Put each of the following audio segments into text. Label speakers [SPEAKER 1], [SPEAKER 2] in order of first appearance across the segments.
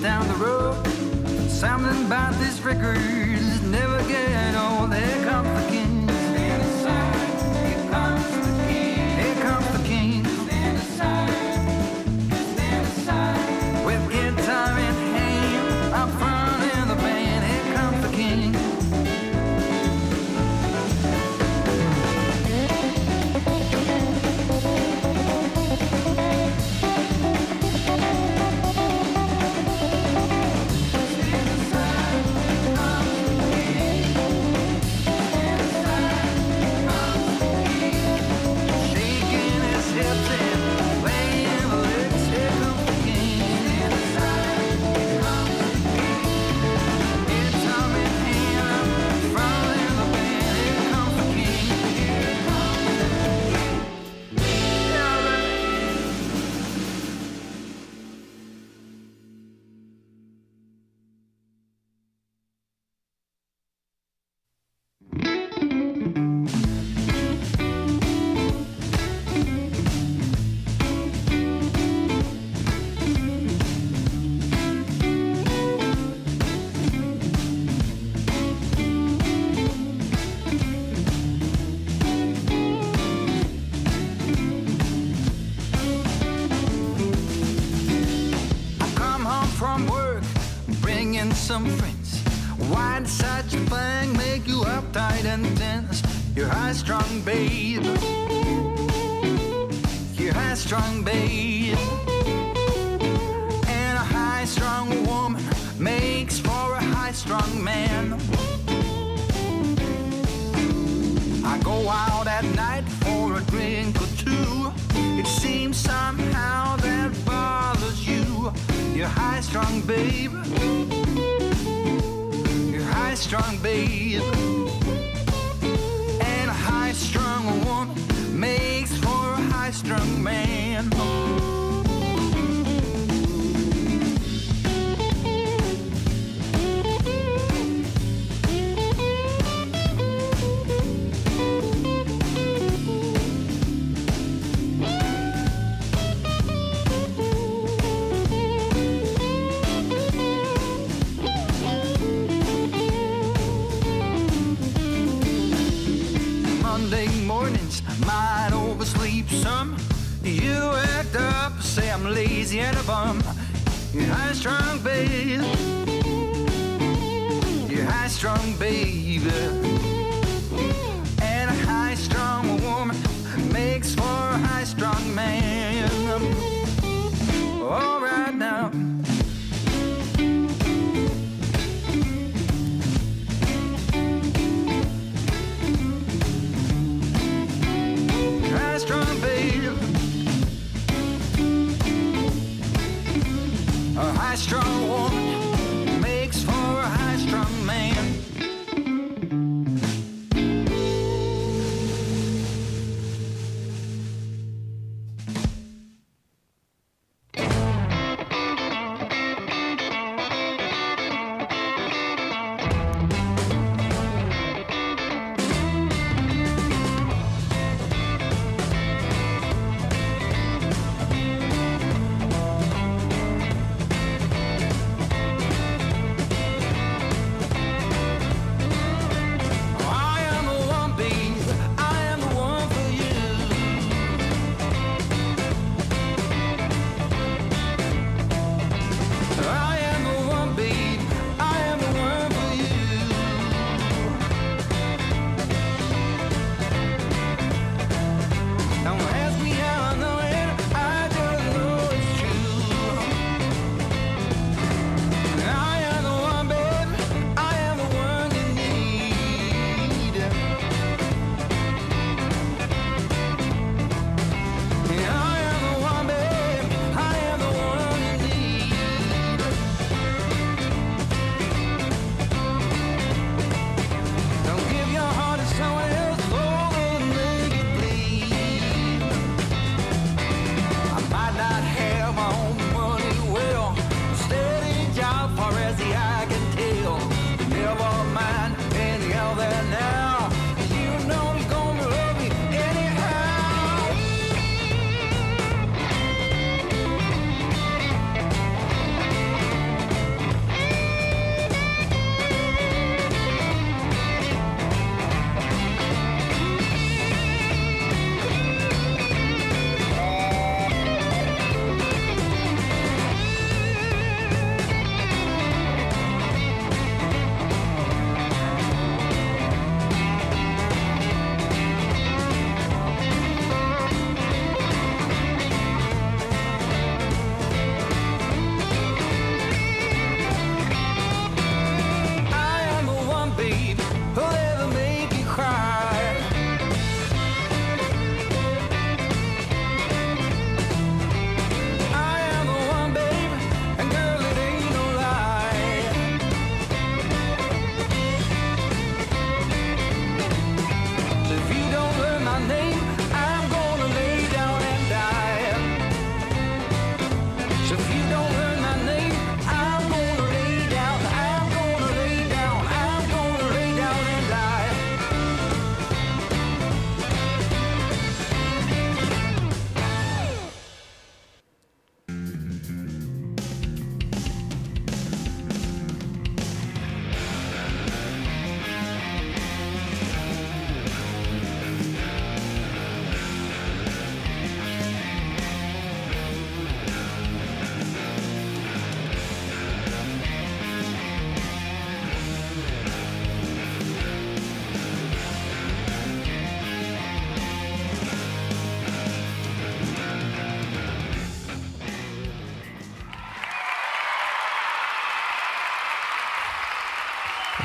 [SPEAKER 1] down the road. Something about these records never get old. Here comes the king. Stand aside. Here comes the king. Here comes the king. Stand aside. Stand aside. With guitar in hand, I'm fronting the band. Here comes the king. Some friends. Why did such a thing make you uptight and tense? You're high-strung, babe. You're high-strung, babe. And a high-strung woman makes for a high-strung man. I go out at night for a drink or two. It seems somehow that bothers you. You're high-strung, babe. High-strung babe, and a high-strung woman makes for a high-strung man. Might oversleep some. You act up, say I'm lazy and a bum. You're high-strung, babe. You're high-strung, baby. And a high-strung woman makes for a high-strung man. All right now. High-strung babe, a high-strung woman makes for a high-strung man.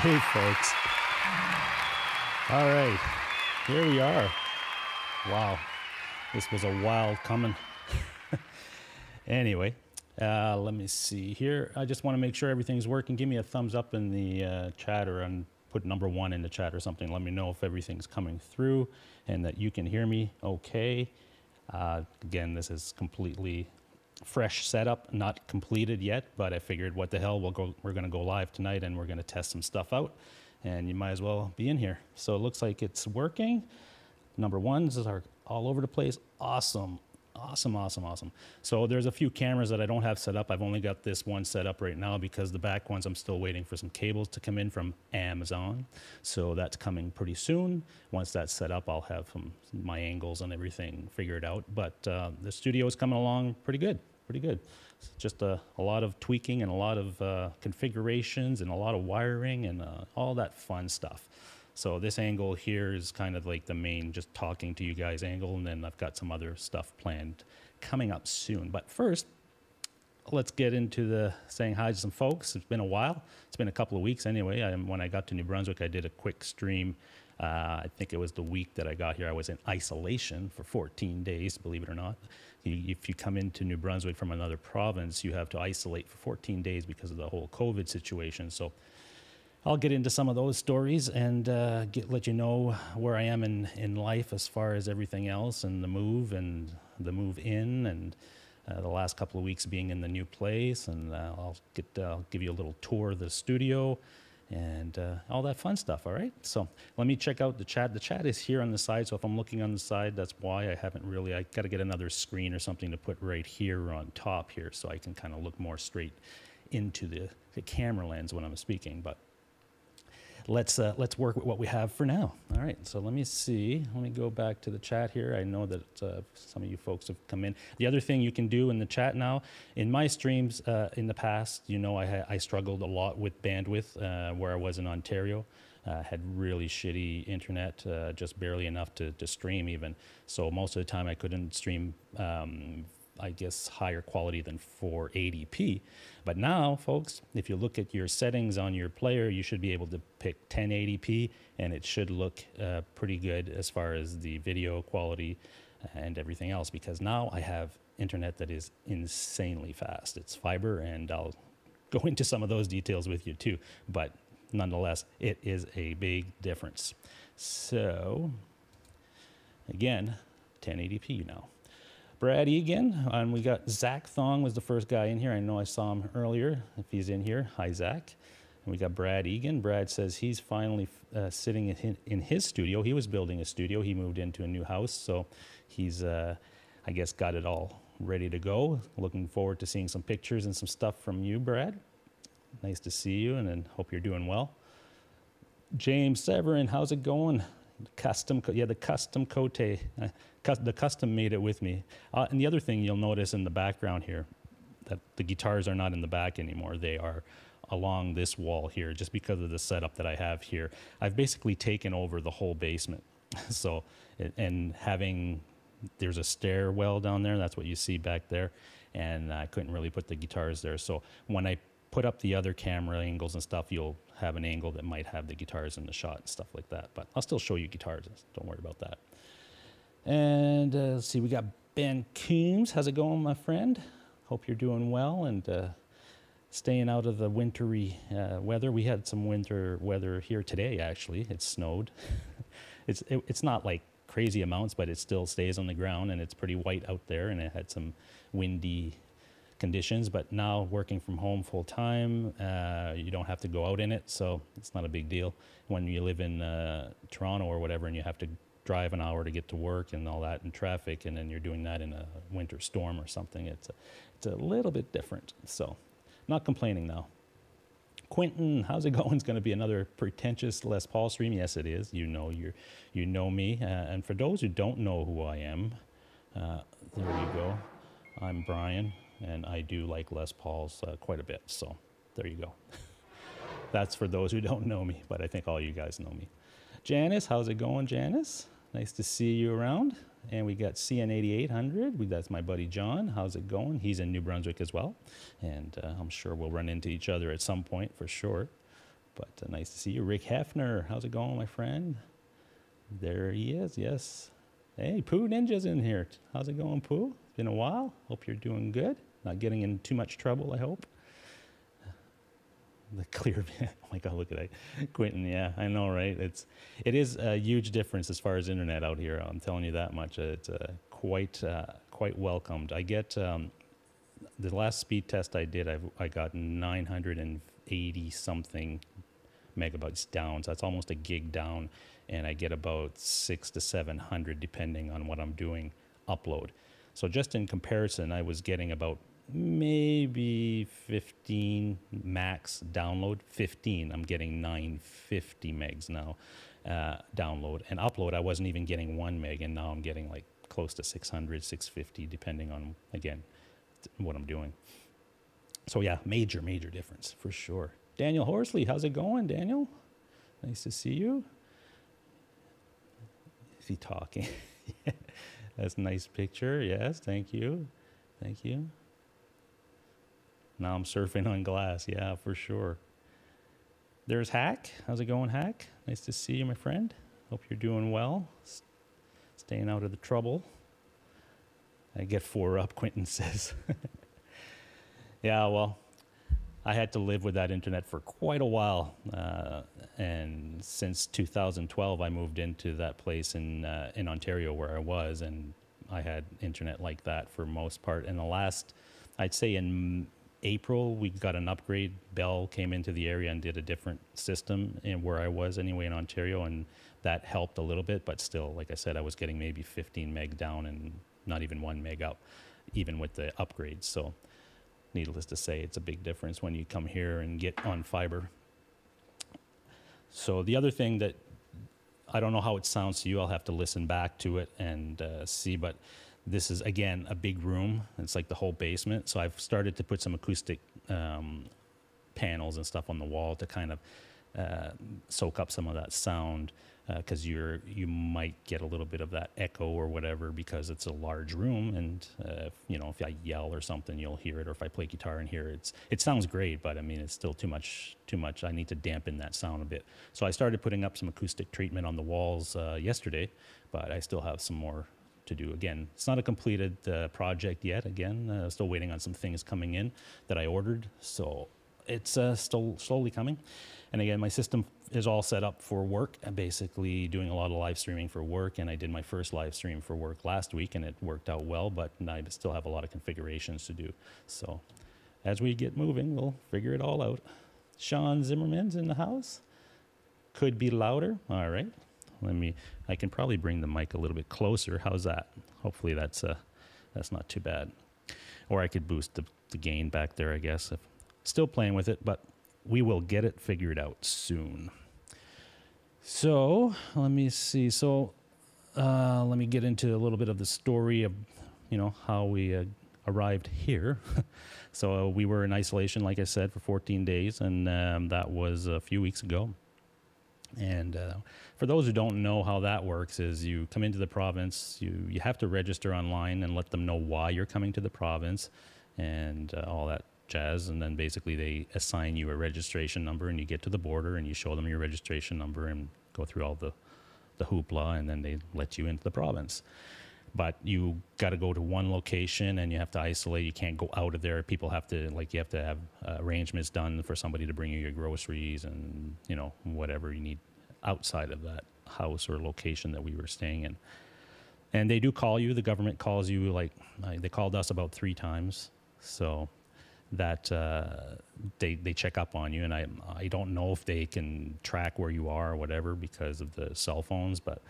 [SPEAKER 2] Hey, folks. All right, here we are. Wow, this was a wild coming. Anyway, let me see here. I just want to make sure everything's working. Give me a thumbs up in the chat, or put number 1 in the chat or something. Let me know if everything's coming through and that you can hear me okay. Again, this is completely fresh setup, not completed yet, but I figured what the hell, we're going to go live tonight and we're going to test some stuff out, and you might as well be in here. So it looks like it's working. Number 1s are all over the place. Awesome. Awesome, awesome, awesome. So there's a few cameras that I don't have set up. I've only got this one set up right now because the back ones I'm still waiting for some cables to come in from Amazon. So that's coming pretty soon. Once that's set up, I'll have my angles and everything figured out. But the studio is coming along pretty good, pretty good. It's just a lot of tweaking and a lot of configurations and a lot of wiring and all that fun stuff. So this angle here is kind of like the main just talking to you guys angle, and then I've got some other stuff planned coming up soon. But first, let's get into the saying hi to some folks. It's been a while. It's been a couple of weeks anyway. When I got to New Brunswick, I did a quick stream. I think it was the week that I got here. I was in isolation for 14 days, believe it or not. If you come into New Brunswick from another province, you have to isolate for 14 days because of the whole COVID situation. So I'll get into some of those stories and let you know where I am in life as far as everything else, and the move in, and the last couple of weeks being in the new place, and I'll give you a little tour of the studio and all that fun stuff. All right, so let me check out the chat. The chat is here on the side, so if I'm looking on the side, that's why I got to get another screen or something to put right here on top here, so I can kind of look more straight into the camera lens when I'm speaking. But let's work with what we have for now. All right, so let me see. Let me go back to the chat here. I know that some of you folks have come in. The other thing you can do in the chat now, in my streams in the past, you know, I struggled a lot with bandwidth where I was in Ontario. Had really shitty internet, just barely enough to stream even. So most of the time I couldn't stream I guess higher quality than 480p. But now, folks, if you look at your settings on your player, you should be able to pick 1080p, and it should look pretty good as far as the video quality and everything else, because now I have internet that is insanely fast. It's fiber, and I'll go into some of those details with you too, but nonetheless, it is a big difference. So, again, 1080p now. Brad Egan, and we got Zach Thong was the first guy in here. I know I saw him earlier. If he's in here, hi Zach. And we got Brad Egan. Brad says he's finally sitting in his studio. He was building a studio. He moved into a new house, so he's, I guess, got it all ready to go. Looking forward to seeing some pictures and some stuff from you, Brad. Nice to see you, and then hope you're doing well. James Severin, how's it going? The custom cote. The custom made it with me. And the other thing you'll notice in the background here, that the guitars are not in the back anymore. They are along this wall here, just because of the setup that I have here. I've basically taken over the whole basement. So, and there's a stairwell down there. That's what you see back there. And I couldn't really put the guitars there. So when I put up the other camera angles and stuff, you'll have an angle that might have the guitars in the shot and stuff like that. But I'll still show you guitars. Don't worry about that. And let's see, we got Ben Coombs. How's it going, my friend? Hope you're doing well and staying out of the wintry weather. We had some winter weather here today, actually. It snowed. It's not like crazy amounts, but it still stays on the ground, and it's pretty white out there, and it had some windy conditions. But now working from home full time, you don't have to go out in it, so it's not a big deal. When you live in Toronto or whatever, and you have to drive an hour to get to work and all that in traffic, and then you're doing that in a winter storm or something, it's a little bit different. So not complaining now. Quentin, how's it going? It's going to be another pretentious Les Paul stream. Yes, it is. You know me. And for those who don't know who I am, there you go. I'm Brian, and I do like Les Pauls quite a bit. So there you go. That's for those who don't know me, but I think all you guys know me. Janice, how's it going, Janice? Nice to see you around. And we got CN8800. That's my buddy John. How's it going? He's in New Brunswick as well. And I'm sure we'll run into each other at some point for sure. But nice to see you. Rick Hefner, how's it going, my friend? There he is, yes. Hey, Pooh Ninja's in here. How's it going, Pooh? It's been a while. Hope you're doing good. Not getting in too much trouble, I hope. The clear, oh my God, look at that. Quentin, yeah, I know, right? It is a huge difference as far as internet out here. I'm telling you that much. It's quite welcomed. I get, the last speed test I did, I got 980 something megabytes down. So that's almost a gig down. And I get about 600 to 700 depending on what I'm doing upload. So just in comparison, I was getting about maybe 15 max download. 15, I'm getting 950 megs now download. And upload, I wasn't even getting 1 meg, and now I'm getting like close to 600, 650, depending on, again, what I'm doing. So yeah, major difference for sure. Daniel Horsley, how's it going, Daniel? Nice to see you. Is he talking? Yeah. That's a nice picture. Yes, thank you. Thank you. Now I'm surfing on glass. Yeah, for sure. There's Hack. How's it going, Hack? Nice to see you, my friend. Hope you're doing well. Staying out of the trouble. I get 4 up, Quentin says. Yeah, well, I had to live with that internet for quite a while. And since 2012, I moved into that place in Ontario where I was, and I had internet like that for most part. In the last, I'd say in April, we got an upgrade. Bell came into the area and did a different system in where I was anyway in Ontario, and that helped a little bit, but still, like I said, I was getting maybe 15 meg down and not even 1 meg up, even with the upgrades. So needless to say, it's a big difference when you come here and get on fiber. So the other thing that, I don't know how it sounds to you, I'll have to listen back to it and see, but this is, again, a big room. It's like the whole basement. So I've started to put some acoustic panels and stuff on the wall to kind of soak up some of that sound, because you might get a little bit of that echo or whatever because it's a large room, and if I yell or something, you'll hear it, or if I play guitar and hear it, it sounds great, but I mean, it's still too much. I need to dampen that sound a bit. So I started putting up some acoustic treatment on the walls yesterday, but I still have some more to do. Again, it's not a completed project yet. Again, still waiting on some things coming in that I ordered, so it's still slowly coming. And again, my system is all set up for work. I'm basically doing a lot of live streaming for work, and I did my first live stream for work last week, and it worked out well, but I still have a lot of configurations to do. So as we get moving, we'll figure it all out. Sean Zimmerman's in the house. Could be louder. All right. I can probably bring the mic a little bit closer. How's that? Hopefully that's not too bad. Or I could boost the gain back there, I guess. Still playing with it, but we will get it figured out soon. So let me see. So let me get into a little bit of the story of, how we arrived here. So we were in isolation, like I said, for 14 days, and that was a few weeks ago. And for those who don't know how that works, is you come into the province, you have to register online and let them know why you're coming to the province and all that jazz, and then basically they assign you a registration number, and you get to the border and you show them your registration number and go through all the hoopla, and then they let you into the province. But you got to go to one location and you have to isolate. You can't go out of there. People have to, you have to have arrangements done for somebody to bring you your groceries and, whatever you need outside of that house or location that we were staying in. And they do call you. The government calls you, they called us about 3 times. So that they check up on you. And I don't know if they can track where you are or whatever because of the cell phones, but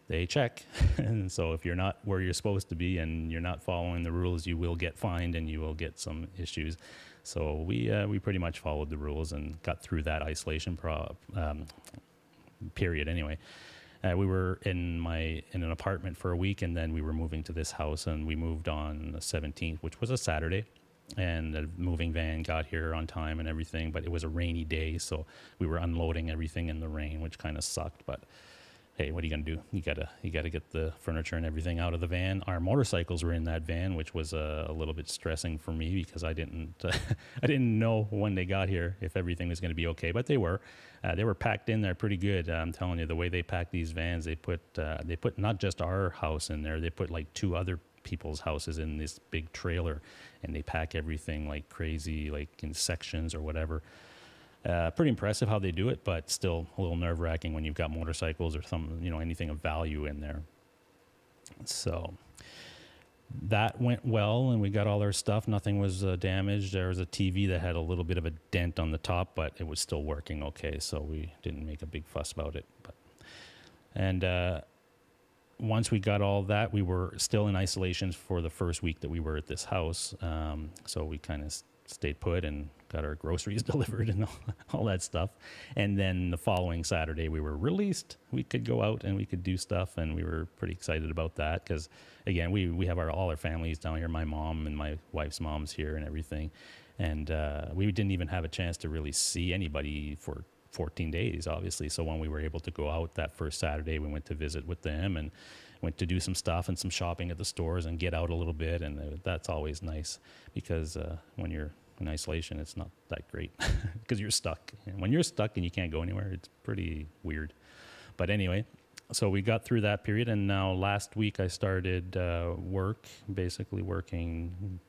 [SPEAKER 2] they check. And so if you're not where you're supposed to be and you're not following the rules, you will get fined and you will get some issues. So we pretty much followed the rules and got through that isolation period anyway. We were in an apartment for a week, and then we were moving to this house, and we moved on the 17th, which was a Saturday. And the moving van got here on time and everything, but it was a rainy day, so we were unloading everything in the rain, which kind of sucked. But hey, what are you gonna do? You gotta get the furniture and everything out of the van. Our motorcycles were in that van, which was a little bit stressing for me because I didn't I didn't know when they got here if everything was gonna be okay, but they were. They were packed in there pretty good. I'm telling you, the way they packed these vans, they put not just our house in there. They put like 2 other people's houses in this big trailer, and they pack everything like crazy, like in sections or whatever. Pretty impressive how they do it, but still a little nerve-wracking when you've got motorcycles or some, anything of value in there. So that went well, and we got all our stuff. Nothing was damaged. There was a TV that had a little bit of a dent on the top, but it was still working okay, so we didn't make a big fuss about it. And once we got all that, we were still in isolation for the first week that we were at this house. So we kind of stayed put and got our groceries delivered and all that stuff. And then the following Saturday, we were released. We could go out and we could do stuff, and we were pretty excited about that because, again, we have all our families down here. My mom and my wife's mom's here and everything. And we didn't even have a chance to really see anybody for 14 days, obviously. So when we were able to go out that first Saturday, we went to visit with them and went to do some stuff and some shopping at the stores and get out a little bit. And that's always nice because when you're in isolation, it's not that great because you're stuck. And when you're stuck and you can't go anywhere, it's pretty weird. But anyway, so we got through that period. And now last week I started basically working,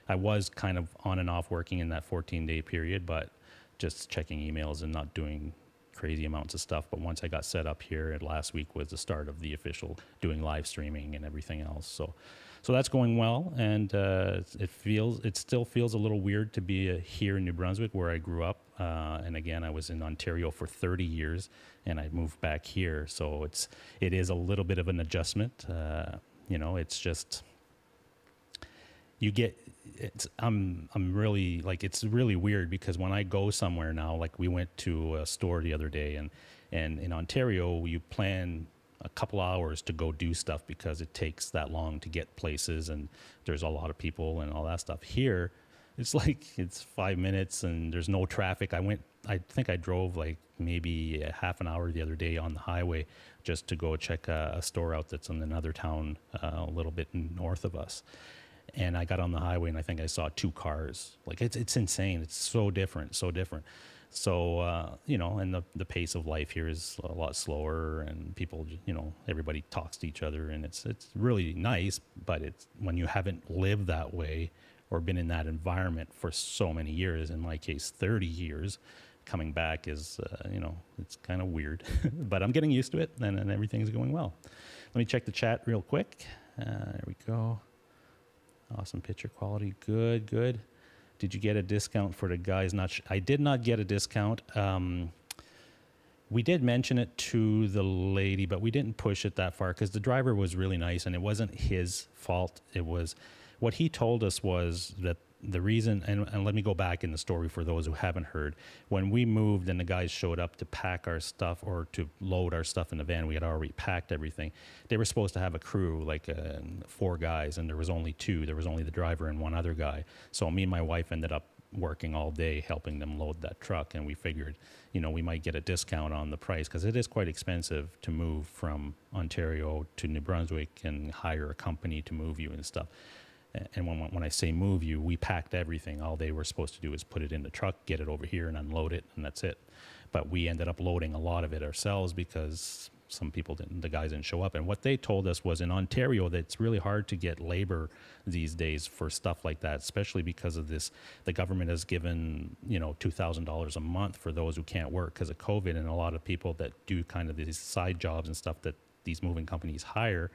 [SPEAKER 2] I was kind of on and off working in that 14-day period, but just checking emails and not doing crazy amounts of stuff. But once I got set up here, and last week was the start of the official doing live streaming and everything else. So that's going well, and it still feels a little weird to be here in New Brunswick where I grew up. And again, I was in Ontario for 30 years, and I moved back here. So it is a little bit of an adjustment. It's just I'm really it's really weird because when I go somewhere now, like we went to a store the other day, and in Ontario you plan a couple hours to go do stuff because it takes that long to get places, and there's a lot of people and all that stuff. Here it's 5 minutes and there's no traffic. I think I drove like maybe a half an hour the other day on the highway just to go check a store out that's in another town a little bit north of us. And I got on the highway and I think I saw 2 cars. Like it's insane. It's so different. So, and the pace of life here is a lot slower, and people, everybody talks to each other, and it's really nice, but it's when you haven't lived that way or been in that environment for so many years, in my case, 30 years, coming back is, it's kind of weird, but I'm getting used to it, and everything's going well. Let me check the chat real quick. There we go. Awesome picture quality. Good. Did you get a discount for the guys? I did not get a discount. We did mention it to the lady, but we didn't push it that far because the driver was really nice, and it wasn't his fault. It was what he told us was that the reason, and let me go back in the story for those who haven't heard. When we moved and the guys showed up to pack our stuff or to load our stuff in the van, we had already packed everything. They were supposed to have a crew, 4 guys, and there was only 2. There was only the driver and 1 other guy. So me and my wife ended up working all day helping them load that truck, and we figured, we might get a discount on the price because it is quite expensive to move from Ontario to New Brunswick and hire a company to move you and stuff. And when I say move you, we packed everything. All they were supposed to do is put it in the truck, get it over here, and unload it, and that's it. But we ended up loading a lot of it ourselves because the guys didn't show up. And what they told us was in Ontario that it's really hard to get labor these days for stuff like that, especially because of this. The government has given, $2,000 a month for those who can't work because of COVID, and a lot of people that do kind of these side jobs and stuff that these moving companies hire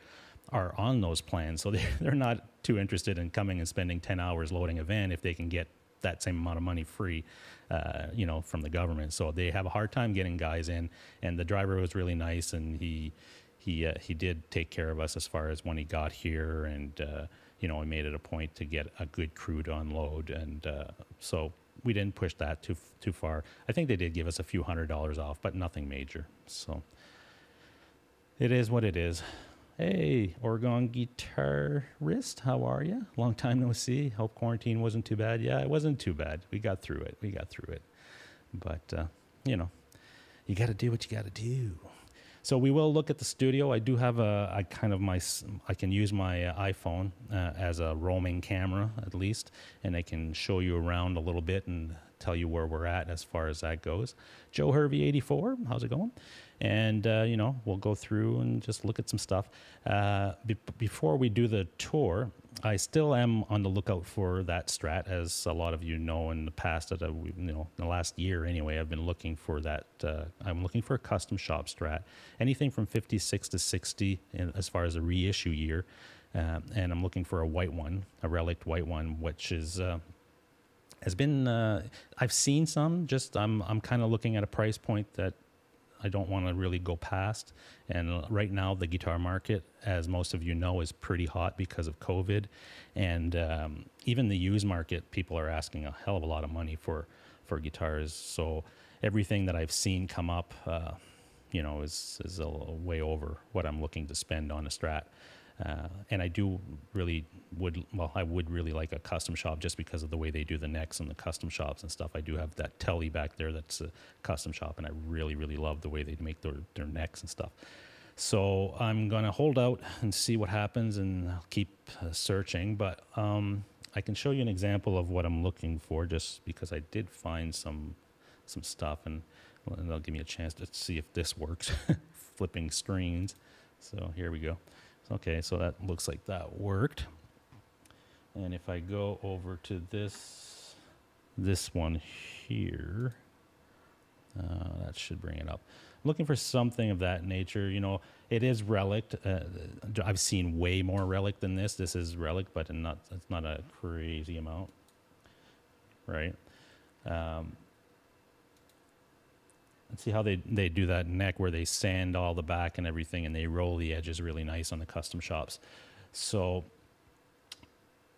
[SPEAKER 2] are on those plans. So they're not too interested in coming and spending 10 hours loading a van if they can get that same amount of money free, from the government. So they have a hard time getting guys in, and the driver was really nice, and he did take care of us as far as when he got here, and he made it a point to get a good crew to unload, and so we didn't push that too far. I think they did give us a few $100s off, but nothing major. So it is what it is. Hey, Oregon Guitarist, how are you? Long time no see. Hope quarantine wasn't too bad. Yeah, it wasn't too bad. We got through it. But, you got to do what you got to do. So we will look at the studio. I do have I can use my iPhone as a roaming camera at least, and I can show you around a little bit and tell you where we're at as far as that goes. Joe Hervey 84, how's it going? And we'll go through and just look at some stuff. Before we do the tour, I still am on the lookout for that Strat, as a lot of you know in the past, in the last year anyway, I've been looking for that. I'm looking for a custom shop Strat, anything from 56 to 60 as far as a reissue year. And I'm looking for a white one, a relic white one, which is... has been, I've seen some, just I'm kind of looking at a price point that I don't want to really go past. And right now the guitar market, as most of you know, is pretty hot because of COVID. And even the used market, people are asking a hell of a lot of money for guitars. So everything that I've seen come up, is a way over what I'm looking to spend on a Strat. And I would really like a custom shop just because of the way they do the necks and the custom shops and stuff. I do have that Telly back there that's a custom shop, and I really, really love the way they make their necks and stuff. So I'm going to hold out and see what happens, and I'll keep searching. But I can show you an example of what I'm looking for, just because I did find some stuff, and they'll give me a chance to see if this works, flipping screens. So here we go. Okay, so that looks like that worked. And if I go over to this one here, that should bring it up. Looking for something of that nature. It is relic. I've seen way more relic than this. This is relic, but it's not a crazy amount, right? Let's see how they do that neck where they sand all the back and everything, and they roll the edges really nice on the custom shops. So,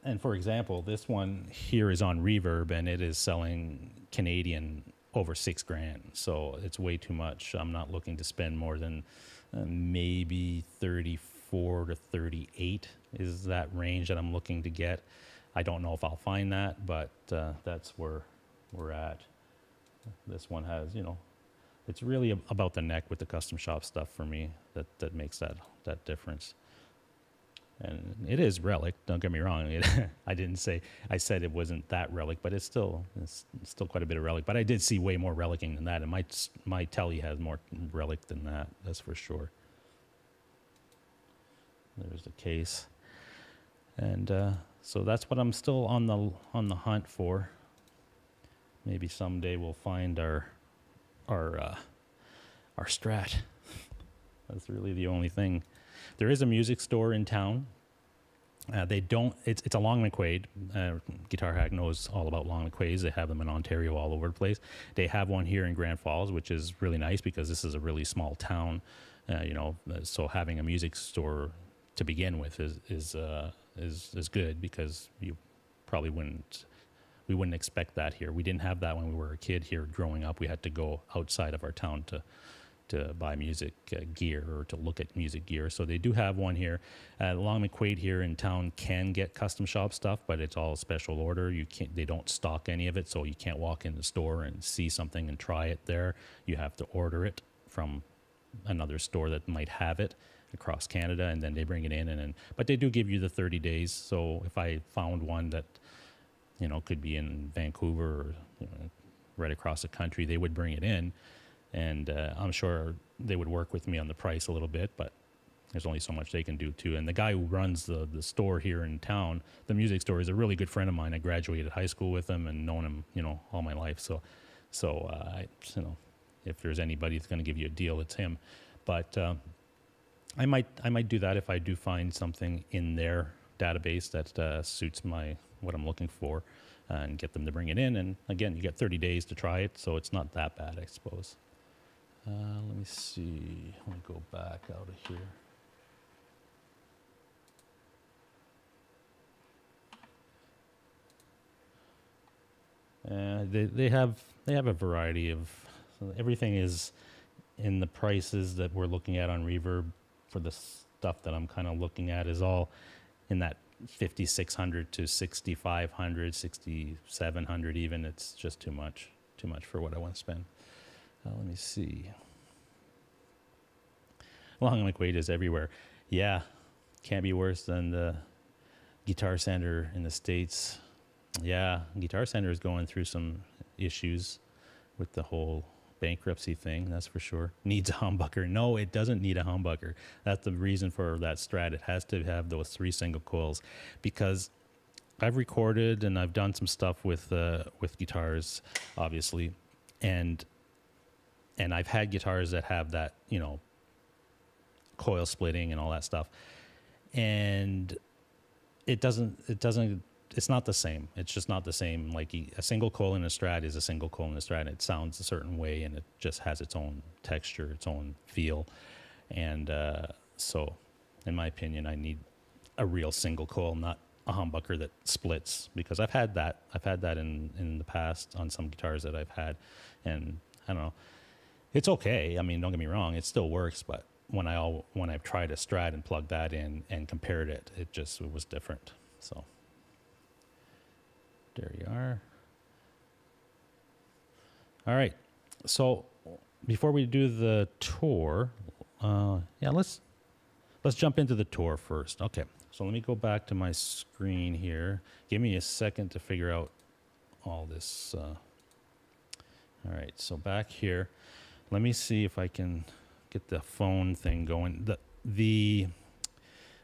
[SPEAKER 2] and for example, this one here is on Reverb, and it is selling Canadian over $6,000. So it's way too much. I'm not looking to spend more than maybe 34 to 38 is that range that I'm looking to get. I don't know if I'll find that, but that's where we're at. This one has, it's really about the neck with the custom shop stuff for me that makes that difference. And it is relic, don't get me wrong. I said it wasn't that relic, but it's still quite a bit of relic. But I did see way more relicing than that, and my Telly has more relic than that, that's for sure. There's the case. And so that's what I'm still on the hunt for. Maybe someday we'll find our Strat. That's really the only thing. There is a music store in town. It's a Long McQuade. Guitar Hack knows all about Long McQuades. They have them in Ontario all over the place. They have one here in Grand Falls, which is really nice because this is a really small town. So having a music store to begin with is good, because we wouldn't expect that here. We didn't have that when we were a kid here growing up. We had to go outside of our town to buy music gear or to look at music gear. So they do have one here. Long McQuade here in town can get custom shop stuff, but it's all special order. They don't stock any of it, so you can't walk in the store and see something and try it there. You have to order it from another store that might have it across Canada, and then they bring it in. But they do give you the 30 days. So if I found one that could be in Vancouver or right across the country, they would bring it in. And I'm sure they would work with me on the price a little bit, but there's only so much they can do too. And the guy who runs the store here in town, the music store, is a really good friend of mine. I graduated high school with him and known him, all my life. So if there's anybody that's going to give you a deal, it's him. But I might do that if I do find something in their database that suits what I'm looking for, and get them to bring it in. And again, you get 30 days to try it, so it's not that bad, I suppose. Let me see. Let me go back out of here. They have a variety of, so everything is in the prices that we're looking at on Reverb for the stuff that I'm kind of looking at is all in that 5,600 to 6,500, 6,700 even. It's just too much for what I want to spend. Let me see. Long neck weight is everywhere. Yeah, can't be worse than the Guitar Center in the States. Yeah, Guitar Center is going through some issues with the whole bankruptcy thing, that's for sure. Needs a humbucker. No, it doesn't need a humbucker. That's the reason for that Strat. It has to have those 3 single coils, because I've recorded and I've done some stuff with guitars, obviously, and I've had guitars that have that, you know, coil splitting and all that stuff, and it's not the same. It's just not the same. Like a single coil in a Strat is a single coil in a Strat. It sounds a certain way, and it just has its own texture, its own feel. And so, in my opinion, I need a real single coil, not a humbucker that splits. Because I've had that. I've had that in the past on some guitars that I've had, and I don't know. It's okay. I mean, don't get me wrong. It still works, but when I've tried a Strat and plugged that in and compared it, it was different. So. There you are. All right. So before we do the tour, let's jump into the tour first. Okay. So let me go back to my screen here. Give me a second to figure out all this. All right. So back here, let me see if I can get the phone thing going.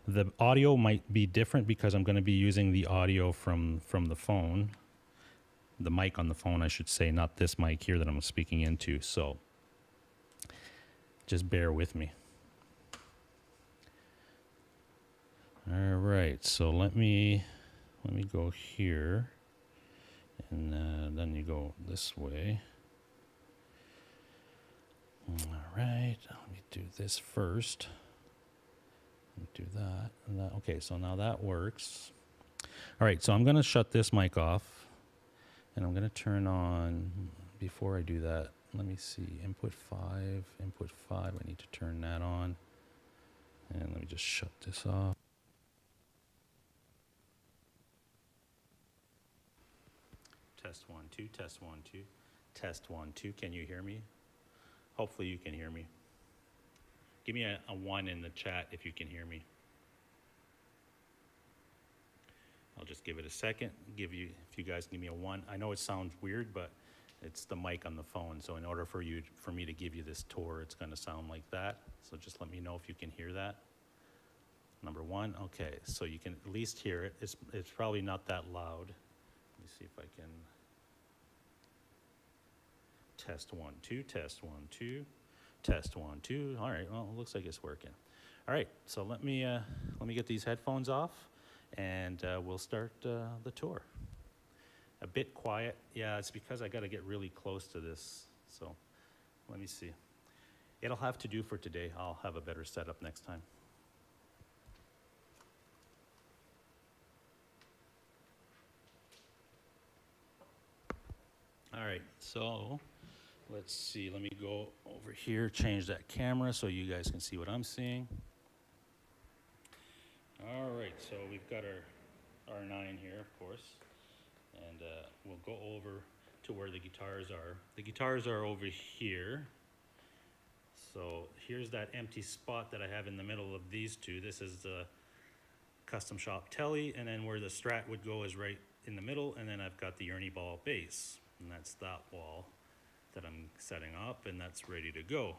[SPEAKER 2] The audio might be different because I'm going to be using the audio from the phone, the mic on the phone, I should say, not this mic here that I'm speaking into. So just bear with me. All right, so let me go here, and then you go this way. All right, let me do this first. Do that and that. Okay, so now that works. All right, so I'm going to shut this mic off, and I'm going to turn on, before I do that, let me see, input 5, I need to turn that on, and let me just shut this off. Test 1 2, test 1 2, test 1 2. Can you hear me? Hopefully you can hear me. Give me a 1 in the chat if you can hear me. I'll just give it a second. If you guys give me a 1. I know it sounds weird, but it's the mic on the phone. So in order for me to give you this tour, it's going to sound like that. So just let me know if you can hear that. Number 1. Okay, so you can at least hear it. It's probably not that loud. Let me see if I can. Test 1 2, test 1 2. Test 1 2. All right. Well, it looks like it's working. All right. So let me get these headphones off, and we'll start the tour. A bit quiet. Yeah, it's because I got to get really close to this. So let me see. It'll have to do for today. I'll have a better setup next time. All right. So. Let's see, let me go over here, change that camera so you guys can see what I'm seeing. All right, so we've got our R9 here, of course, and we'll go over to where the guitars are. The guitars are over here. So here's that empty spot that I have in the middle of these two. This is the custom shop Telly, and then where the Strat would go is right in the middle, and then I've got the Ernie Ball bass, and that's that wall that I'm setting up, and that's ready to go.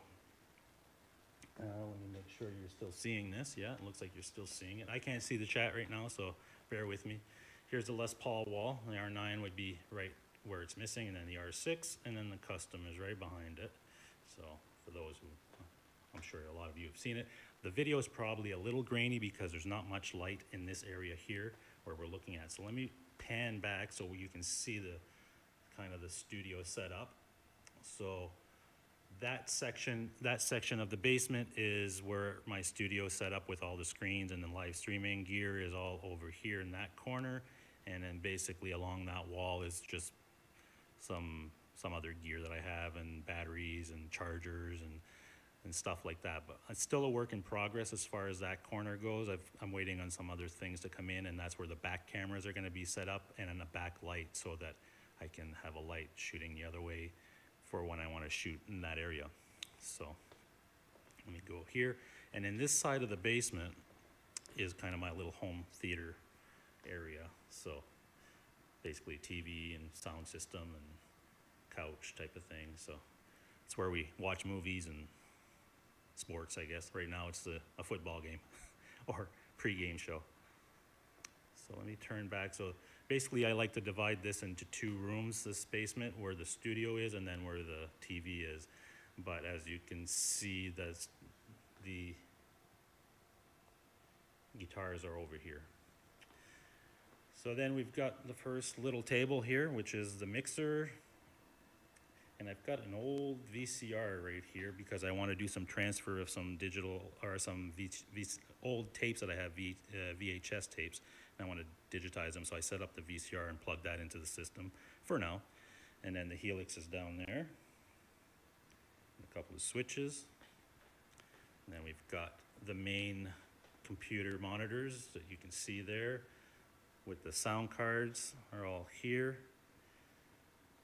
[SPEAKER 2] Let me make sure you're still seeing this. Yeah, it looks like you're still seeing it. I can't see the chat right now, so bear with me. Here's the Les Paul wall. The R9 would be right where it's missing, and then the R6, and then the custom is right behind it. So for those who, I'm sure a lot of you have seen it. The video is probably a little grainy because there's not much light in this area here where we're looking at. So let me pan back so you can see the kind of the studio setup. So that section of the basement is where my studio is set up with all the screens, and the live streaming gear is all over here in that corner. And then basically along that wall is just some other gear that I have, and batteries and chargers and stuff like that. But it's still a work in progress as far as that corner goes. I'm waiting on some other things to come in, and that's where the back cameras are going to be set up, and then a back light so that I can have a light shooting the other way for when I want to shoot in that area. So Let me go here. And in this side of the basement is kind of my little home theater area. So basically TV and sound system and couch type of thing. So it's where we watch movies and sports, I guess. Right now it's a football game or pre-game show. So let me turn back. So basically I like to divide this into two rooms, this basement where the studio is and then where the TV is. But as you can see, the guitars are over here. So then we've got the first little table here, which is the mixer. And I've got an old VCR right here because I want to do some transfer of some digital or some old tapes that I have, VHS tapes. And I want to digitize them, so I set up the VCR and plug that into the system for now. And then the Helix is down there. A couple of switches. And then we've got the main computer monitors that you can see there with the sound cards are all here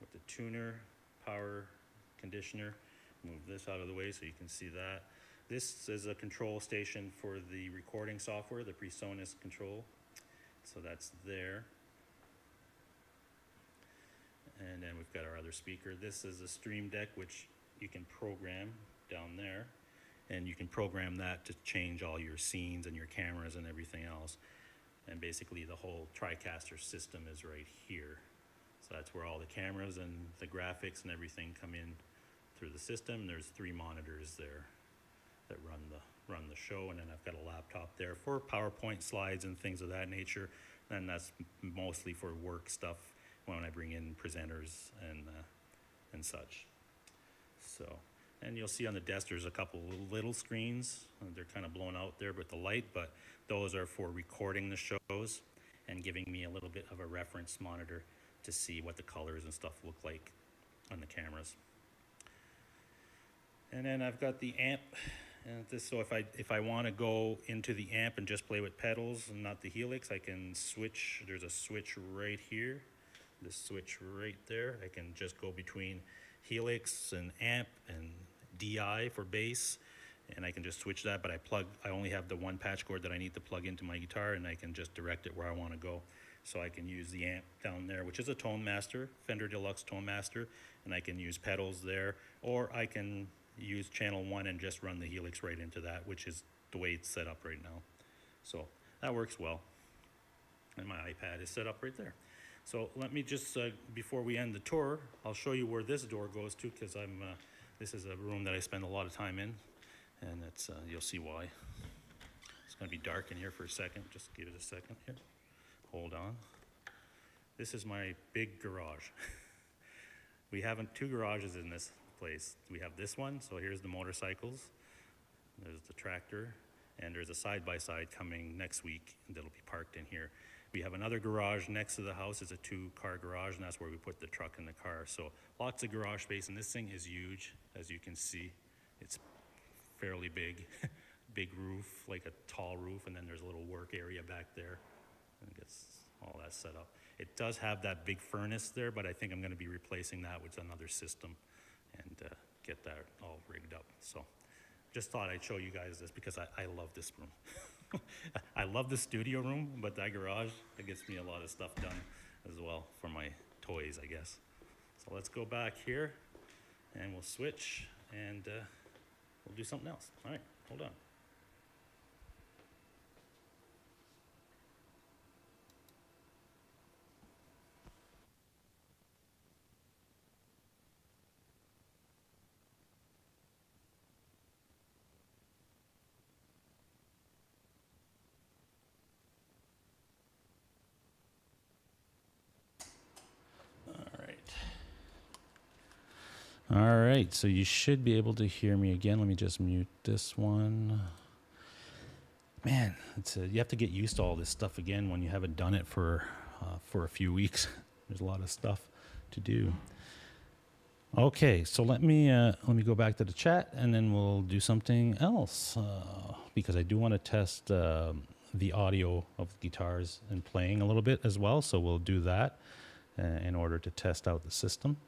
[SPEAKER 2] with the tuner, power conditioner. Move this out of the way so you can see that. This is a control station for the recording software, the PreSonus control. So that's there. And then we've got our other speaker. This is a Stream Deck, which you can program down there. And you can program that to change all your scenes and your cameras and everything else. And basically the whole TriCaster system is right here. So that's where all the cameras and the graphics and everything come in through the system. There's 3 monitors there that run the show, and then I've got a laptop there for PowerPoint slides and things of that nature. And that's mostly for work stuff when I bring in presenters and such. So, and you'll see on the desk there's a couple little screens. They're kind of blown out there with the light, but those are for recording the shows and giving me a little bit of a reference monitor to see what the colors and stuff look like on the cameras. And then I've got the amp. And this, so if I want to go into the amp and just play with pedals and not the Helix, I can switch. There's a switch right here. This switch right there. I can just go between Helix and amp and DI for bass, and I can just switch that. But I only have the one patch cord that I need to plug into my guitar, and I can just direct it where I want to go. So I can use the amp down there, which is a Tone Master, Fender Deluxe Tone Master, and I can use pedals there, or I can use channel 1 and just run the Helix right into that, which is the way it's set up right now. So that works well. And my iPad is set up right there. So let me just, before we end the tour, I'll show you where this door goes to, because this is a room that I spend a lot of time in, and it's, you'll see why. It's gonna be dark in here for a second. Just give it a second here. Hold on. This is my big garage. We have 2 garages in this place. We have this one, so here's the motorcycles. There's the tractor, and there's a side-by-side coming next week that'll be parked in here. We have another garage next to the house. It's a 2-car garage, and that's where we put the truck and the car. So lots of garage space, and this thing is huge, as you can see. It's fairly big. Big roof, like a tall roof, and then there's a little work area back there. And it gets all that set up. It does have that big furnace there, but I think I'm going to be replacing that with another system and get that all rigged up. So just thought I'd show you guys this because I love this room. I love the studio room, but that garage, it gets me a lot of stuff done as well for my toys, I guess. So let's go back here and we'll switch and we'll do something else. All right, hold on. All right, so you should be able to hear me again. Let me just mute this one. Man, you have to get used to all this stuff again when you haven't done it for a few weeks. There's a lot of stuff to do. Okay, so let me go back to the chat, and then we'll do something else because I do want to test the audio of the guitars and playing a little bit as well. So we'll do that in order to test out the system.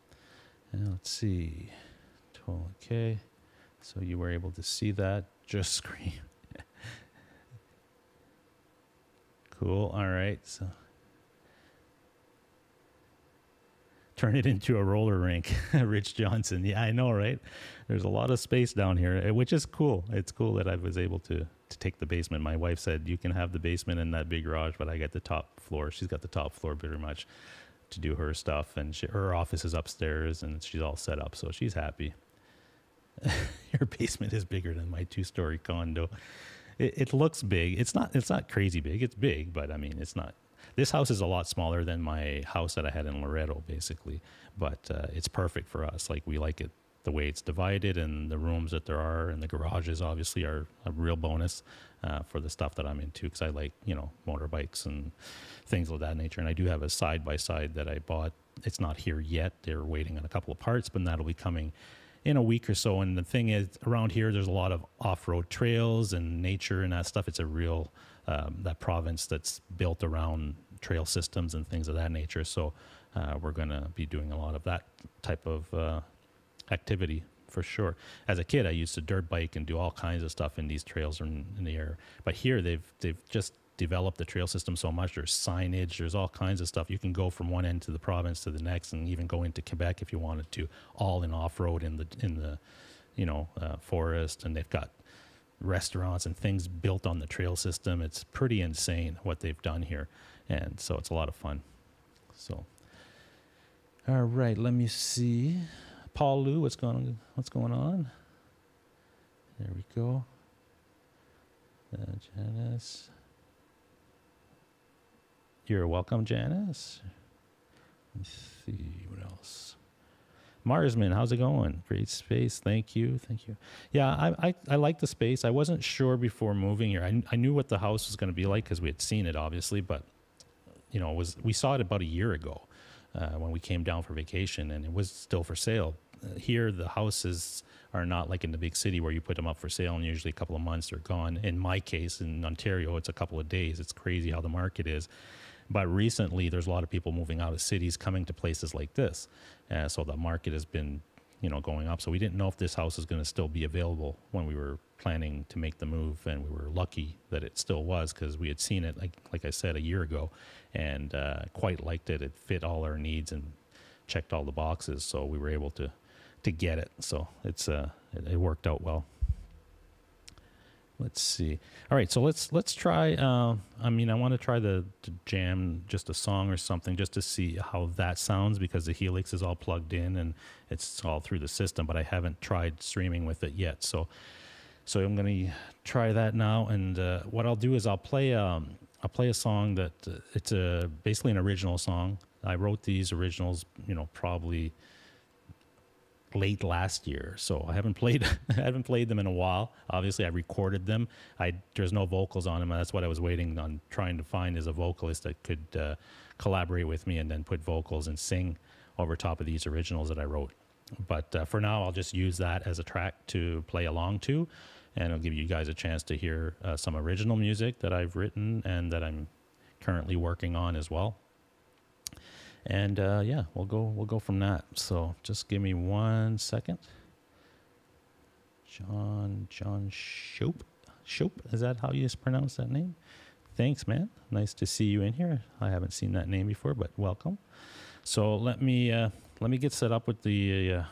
[SPEAKER 2] And let's see. Okay. So you were able to see that. Just scream. Cool. All right. So turn it into a roller rink. Rich Johnson. Yeah, I know, right? There's a lot of space down here, which is cool. It's cool that I was able to take the basement. My wife said, you can have the basement in that big garage, but I get the top floor. She's got the top floor pretty much to do her stuff. And her office is upstairs, and she's all set up, so she's happy. Your basement is bigger than my 2-story condo. It looks big. It's not crazy big. It's big, but I mean, it's not. This house is a lot smaller than my house that I had in Loretto, basically. But it's perfect for us. Like, we like it the way it's divided, and the rooms that there are, and the garages obviously are a real bonus for the stuff that I'm into, because I like, motorbikes and things of that nature. And I do have a side-by-side that I bought. It's not here yet. They're waiting on a couple of parts, but that'll be coming in a week or so. And the thing is, around here, there's a lot of off-road trails and nature and that stuff. It's a real, that province that's built around trail systems and things of that nature. So we're going to be doing a lot of that type of activity for sure. As a kid, I used to dirt bike and do all kinds of stuff in these trails in the air. But here, they've just developed the trail system so much. There's signage, there's all kinds of stuff. You can go from one end to the province to the next, and even go into Quebec if you wanted to, all in off-road in the forest. And they've got restaurants and things built on the trail system. It's pretty insane what they've done here, and so it's a lot of fun. So, all right, let me see. Paul Lou, what's going on? There we go. Janice. You're welcome, Janice. Let's see, what else? Marsman, how's it going? Great space, thank you. Yeah, I like the space. I wasn't sure before moving here. I knew what the house was going to be like because we had seen it, obviously, but we saw it about a year ago when we came down for vacation, and it was still for sale. Here, the houses are not like in the big city where you put them up for sale and usually a couple of months they're gone. In my case, in Ontario, it's a couple of days. It's crazy how the market is. But recently, there's a lot of people moving out of cities, coming to places like this. So the market has been, going up. So we didn't know if this house is going to still be available when we were planning to make the move. And we were lucky that it still was, because we had seen it, like I said, a year ago, and quite liked it. It fit all our needs and checked all the boxes. So we were able to get it. So it worked out well. Let's see. All right, so let's try. I want to try to jam just a song or something just to see how that sounds, because the Helix is all plugged in and it's all through the system. But I haven't tried streaming with it yet, so I'm going to try that now. And what I'll do is I'll play a song that it's basically an original song. I wrote these originals, probably late last year, so I haven't played them in a while. Obviously, I recorded them. There's no vocals on them, and that's what I was waiting on, trying to find, is a vocalist that could collaborate with me and then put vocals and sing over top of these originals that I wrote. But for now, I'll just use that as a track to play along to, and I'll give you guys a chance to hear some original music that I've written and that I'm currently working on as well. And yeah, we'll go from that. So just give me 1 second. John Shope, is that how you pronounce that name? Thanks, man. Nice to see you in here. I haven't seen that name before, but welcome. So let me get set up with the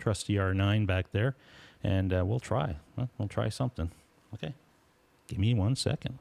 [SPEAKER 2] trusty R9 back there, and we'll try. We'll try something. Okay, give me 1 second.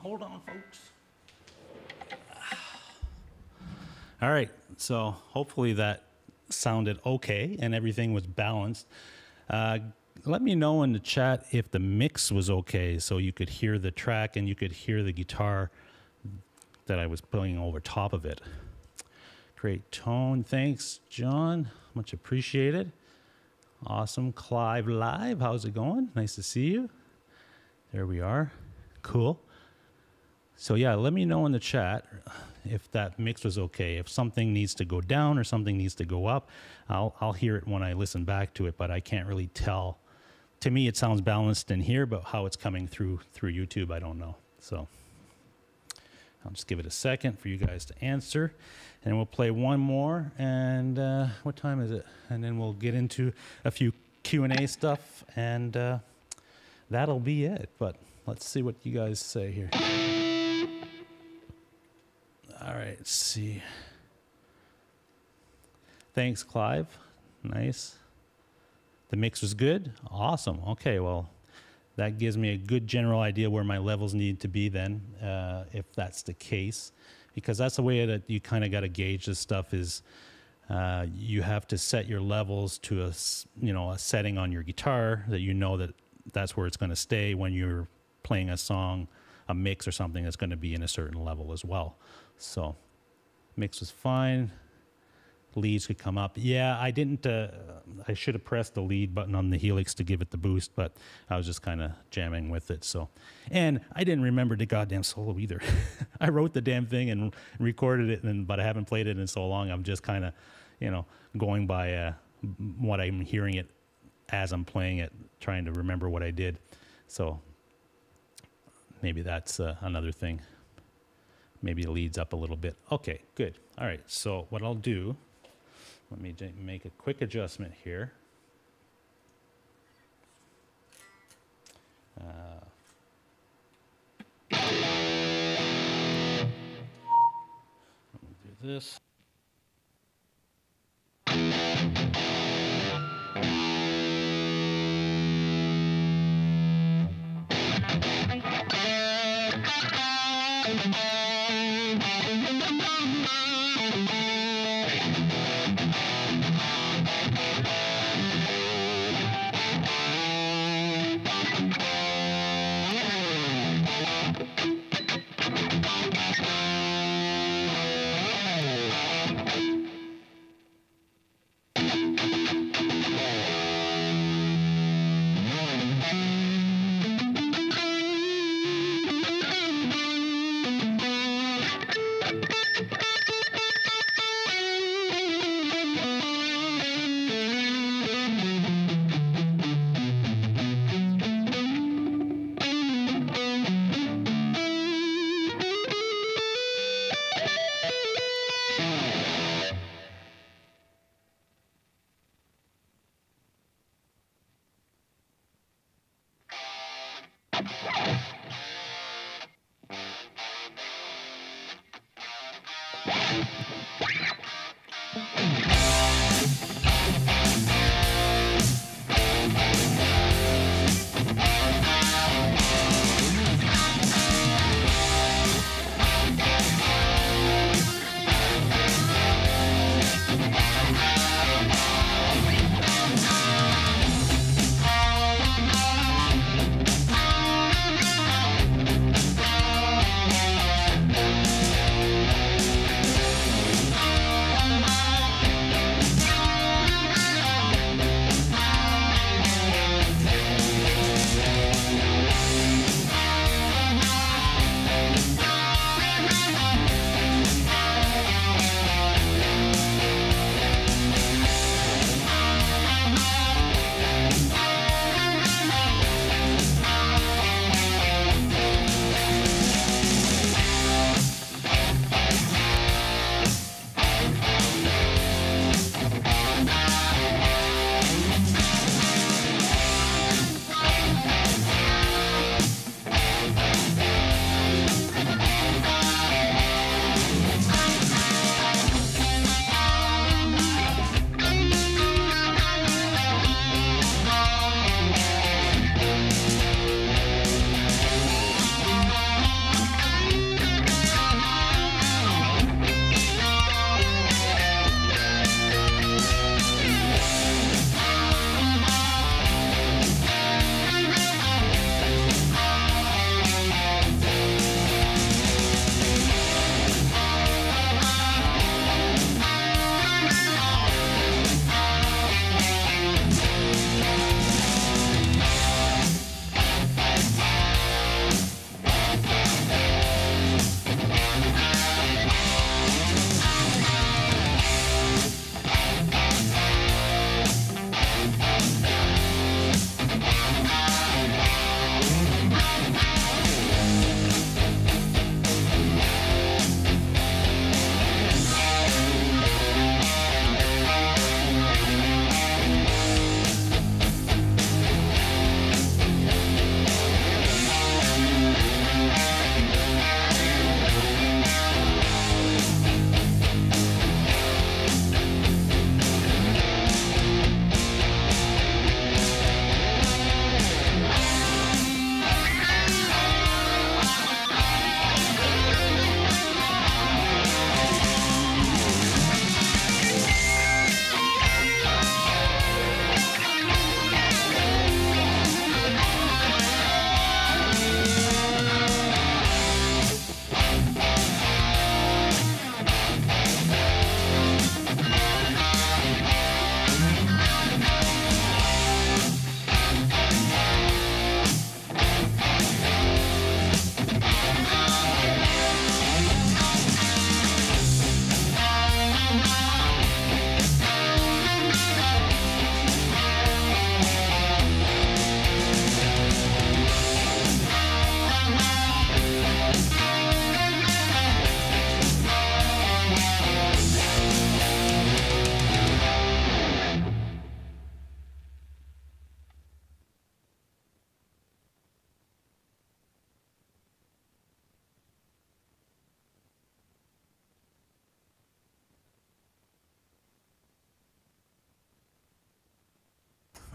[SPEAKER 2] Hold on, folks. All right, so hopefully that sounded okay and everything was balanced. Let me know in the chat if the mix was okay, so you could hear the track and you could hear the guitar that I was playing over top of it. Great tone. Thanks, John. Much appreciated. Awesome. Clive Live, how's it going? Nice to see you. There we are. Cool. So yeah, let me know in the chat if that mix was okay. If something needs to go down or something needs to go up, I'll hear it when I listen back to it, but I can't really tell. To me, it sounds balanced in here, but how it's coming through YouTube, I don't know. So I'll just give it a second for you guys to answer, and we'll play one more. And what time is it? And then we'll get into a few Q&A stuff, and that'll be it. But let's see what you guys say here. All right, let's see. Thanks, Clive. Nice. The mix was good. Awesome. Okay, well, that gives me a good general idea where my levels need to be then, if that's the case. Because that's the way that you kind of got to gauge this stuff is you have to set your levels to a setting on your guitar that you know that that's where it's going to stay when you're playing a song, a mix or something that's going to be in a certain level as well. So mix was fine. Leads could come up. Yeah, I didn't, I should have pressed the lead button on the Helix to give it the boost, but I was just kind of jamming with it. So, and I didn't remember the goddamn solo either. I wrote the damn thing and recorded it, but I haven't played it in so long. I'm just kind of, going by what I'm hearing it as I'm playing it, trying to remember what I did. So maybe that's another thing. Maybe it leads up a little bit. Okay, good. All right, so what I'll do, let me make a quick adjustment here. Let me do this.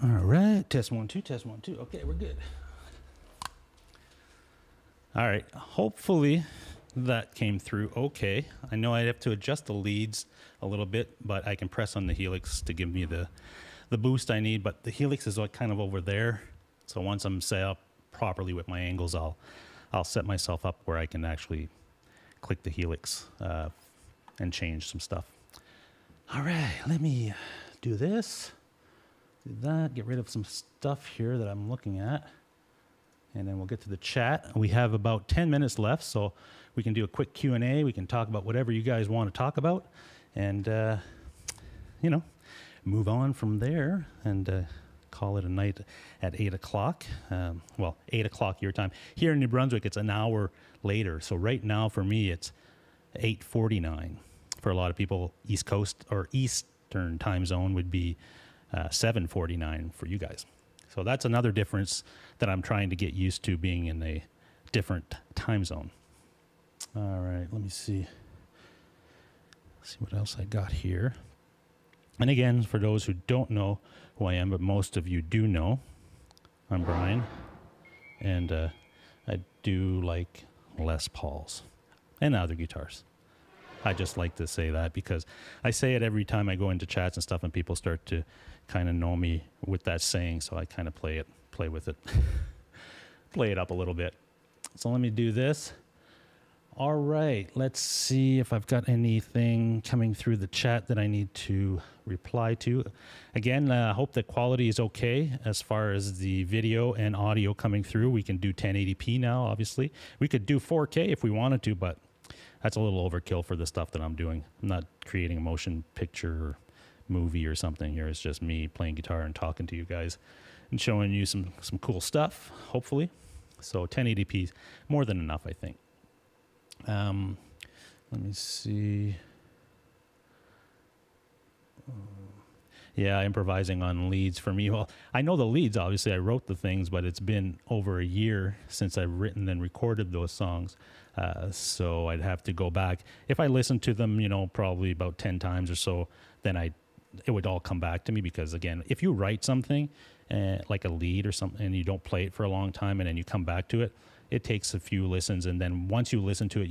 [SPEAKER 2] All right, test 1 2, test 1 2. Okay, we're good. All right, hopefully that came through okay. I know I have to adjust the leads a little bit, but I can press on the helix to give me the boost I need. But the helix is like kind of over there, so once I'm set up properly with my angles, I'll set myself up where I can actually click the helix and change some stuff. All right, let me do this, do that, get rid of some stuff here that I'm looking at, and then we'll get to the chat. We have about 10 minutes left, so we can do a quick Q&A. We can talk about whatever you guys want to talk about, and, you know, move on from there and call it a night at 8 o'clock. Well, 8 o'clock your time. Here in New Brunswick, it's an hour later, so right now for me, it's 8:49. For a lot of people, East Coast or Eastern time zone would be 7:49 for you guys. So that's another difference that I'm trying to get used to, being in a different time zone. All right, let me see. Let's see what else I got here. And again, for those who don't know who I am, but most of you do know, I'm Brian, and I do like Les Pauls and other guitars. I just like to say that because I say it every time I go into chats and stuff, and people start to kind of know me with that saying, so I kind of play with it, play it up a little bit. So let me do this. All right, let's see if I've got anything coming through the chat that I need to reply to. Again, I hope the quality is okay as far as the video and audio coming through. We can do 1080p now, obviously. We could do 4K if we wanted to, but that's a little overkill for the stuff that I'm doing. I'm not creating a motion picture or movie or something here. It's just me playing guitar and talking to you guys and showing you some cool stuff, hopefully. So 1080p is more than enough, I think. Let me see. Yeah, improvising on leads for me. Well, I know the leads, obviously. I wrote the things, but it's been over a year since I've written and recorded those songs. So I'd have to go back. If I listened to them, you know, probably about 10 times or so, then it would all come back to me. Because again, if you write something like a lead or something, and you don't play it for a long time, and then you come back to it, it takes a few listens. And then once you listen to it,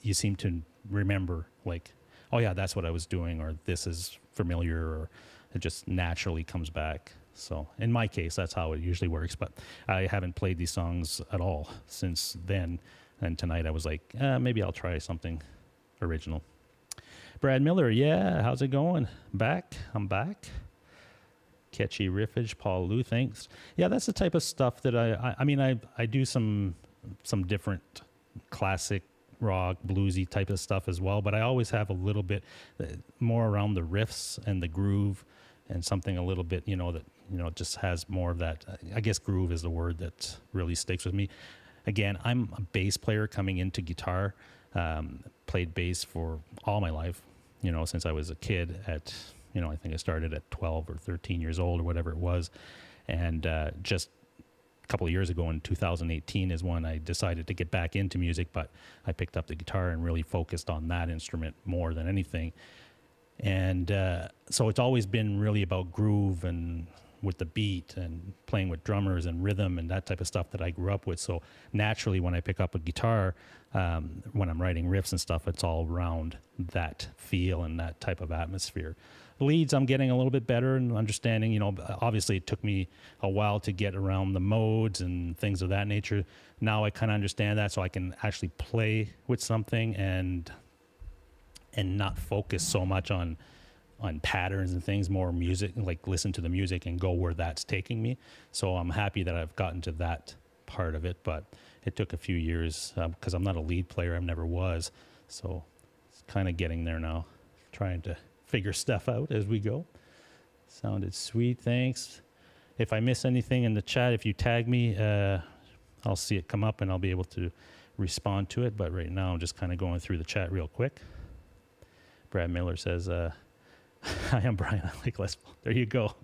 [SPEAKER 2] you seem to remember, like, oh yeah, that's what I was doing, or this is familiar, or it just naturally comes back. So in my case, that's how it usually works. But I haven't played these songs at all since then. And tonight I was like, maybe I'll try something original. Brad Miller, yeah, how's it going? Back? I'm back. Catchy riffage, Paul Lou, thanks. Yeah, that's the type of stuff that I mean, I do some different classic rock, bluesy type of stuff as well, but I always have a little bit more around the riffs and the groove, and something a little bit, that, just has more of that. I guess groove is the word that really sticks with me. Again, I'm a bass player coming into guitar, played bass for all my life, since I was a kid at, I think I started at 12 or 13 years old or whatever it was. And just a couple of years ago in 2018 is when I decided to get back into music, but I picked up the guitar and really focused on that instrument more than anything. And so it's always been really about groove and with the beat and playing with drummers and rhythm and that type of stuff that I grew up with. So naturally, when I pick up a guitar, when I'm writing riffs and stuff, it's all around that feel and that type of atmosphere. Leads, I'm getting a little bit better and understanding, obviously it took me a while to get around the modes and things of that nature. Now I kind of understand that, so I can actually play with something and not focus so much on patterns and things, more music, like listen to the music and go where that's taking me. So I'm happy that I've gotten to that part of it, but it took a few years because I'm not a lead player. I never was. So it's kind of getting there now, trying to figure stuff out as we go. Sounded sweet, thanks. If I miss anything in the chat, if you tag me, I'll see it come up and I'll be able to respond to it. But right now I'm just kind of going through the chat real quick. Brad Miller says, hi, I'm Brian. I like Les Paul. There you go.